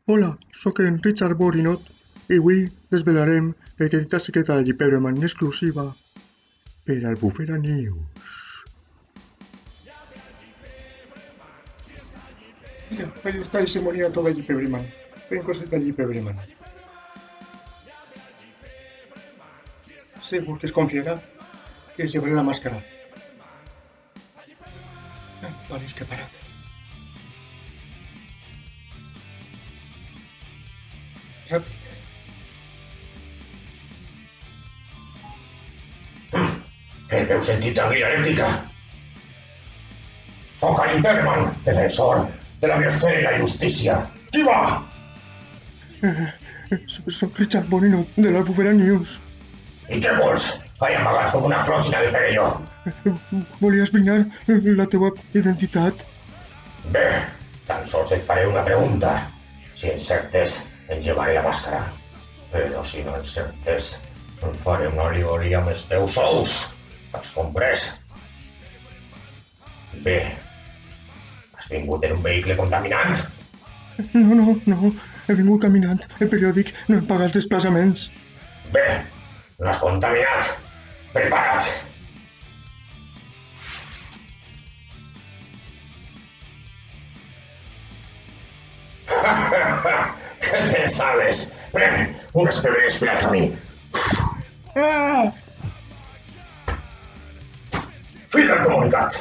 Hola, sóc en Richard Borinot i avui desvelarem la identitat secreta de Llipereman en exclusiva per al Bufera News. Mira, ahí está ese moniato de Llipereman. Ven cosas de Llipereman. Segur que es confiará que se pone la máscara. Ai, vale, és que ha parat. Ràpid. El meu sentit dialèctica. Soc el Berman, defensor de la biosfera i la justícia. Qui va? Soc Richard Borinot de la Bufera News. I què vols? Vaig amagat com una clòtxina de perelló. Volia esbrinar la teua identitat. Bé, tan sols et faré una pregunta. Si encertes, em llevaré la màscara. Però si no encertes, em faré una alegori amb els teus ous. Has comprès? Bé, has vingut en un vehicle contaminant? No, he vingut caminant. El periòdic no em paga els desplaçaments. Bé, no has contaminat. Prepara't. Què et pensaves? Pren unes pebrers per al camí. Ah! Fill del comunicat.